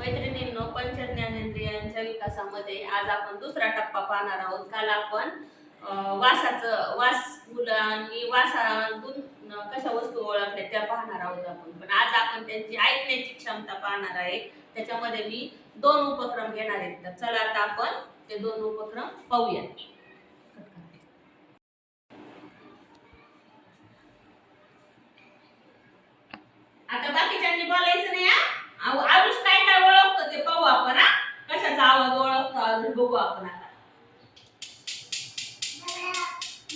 मैत्रिणींनो, पंचज्ञानेंद्रियांच्या विकासामध्ये आज आपण दुसरा टप्पा पाहणार आहोत. काल आपण वास मुलांनी वासातून कशा वस्तू ओळखल्या त्या पाहणार आहोत आपण. पण आज आपण त्यांची ऐकण्याची क्षमता पाहणार आहे. त्याच्यामध्ये मी 2 उपक्रम घेणार आहे. तर चला आता आपण ते 2 उपक्रम पाहूया. आता बाकीच्यांनी बोलायचं नाही. आरुष काय काय ओळखतो ते पाहू आपण. कशाचा आवाज ओळखतो अजून बघू आपण. आता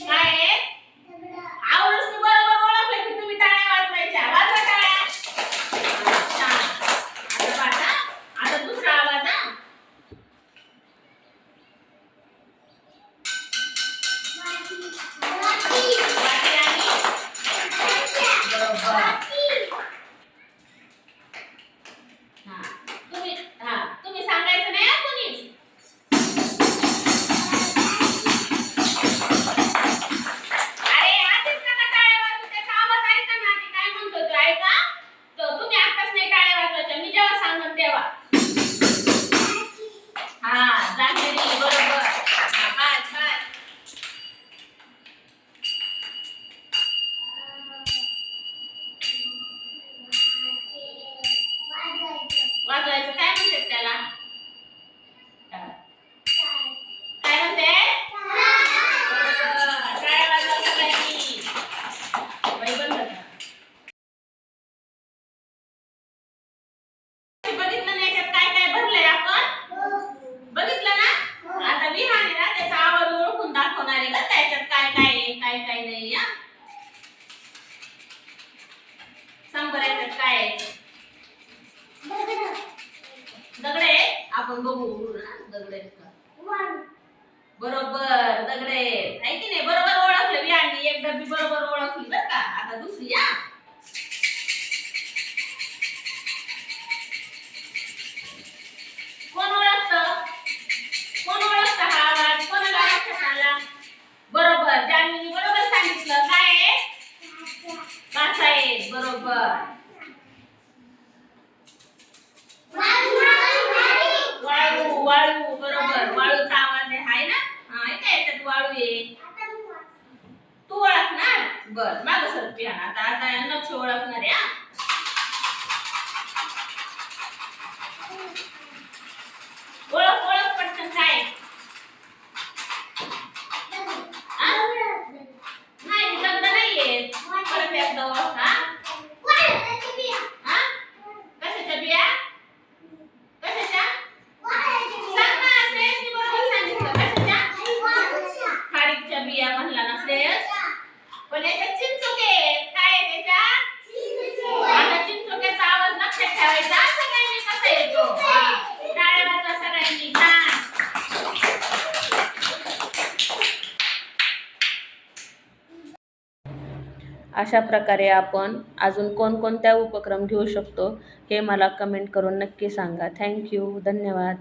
काय आहे? आरुषने बरोबर ओळखलं की तुम्ही टाळ्या वाजवायच्या. वाजवा टाळ्या. छान. आता बघा, आता दुसरा आवाज. तुम्ही सांगायचं नाही कोणीच. अरे आधीच नका टाळ्या वाजवू. त्याचा आवाज ऐका ना. आधी काय म्हणतो तो ऐका. तर तुम्ही आताच नाही टाळ्या वाजवायच्या. मी जेव्हा सांगेन तेव्हा. जान्हवी बरोबर. बस. वाजवायचं काय म्हणतात त्याला? काय म्हणते? टाळ्या वाजवा सगळ्यांनी. बाई बंद कर. बघितलं ना याच्यात काय काय भरलंय आपण? बघितलं ना? आता विहान आहे ना, त्याचा आवाज ओळखून दाखवणार आहे का त्याच्यात काय काय आहे काय काय नाही. सांग बरं याच्यात काय आहे. दगडे आपण बघू. दगडे बरोबर. दगडे आहे की नाही? बरोबर ओळखलं विहाननी. एक डब्बी बरोबर ओळखली बरं का. आता दुसरी. कोण ओळखतं? कोण ओळखतं हा आवाज? कोणाला लक्षात आला? बरोबर. जान्हवीने बरोबर सांगितलं. काय आहे? काचा आहे. बरोबर. वाळू. बरोबर. वाळूचा आवाज आहे ना. आहे का याच्यात वाळू आहे? तू ओळखणार? बर. मागं सर पिहान. आता नक्ष ओळखणार आहे. ओळख पटकन. काय नाही दगड नाहीये. परत एकदा ओळख. कशाच्या बिया? कशाच्या? सांग ना. श्रेयसने बरोबर सांगितलं. कशाच्या? खारीकच्या बिया म्हणला ना श्रेयस. पण याच्यात चिंचोके काय आहे त्याच्यात? आता चिंचोक्याचा आवाज लक्षात ठेवायचा. सगळ्यांनी कसा येतो? टाळ्या वाजवा सगळ्यांनी. अशा प्रकारे आपण अजून कोणकोणत्या उपक्रम घेऊ शकतो हे मला कमेंट करून नक्की सांगा. थँक्यू. धन्यवाद.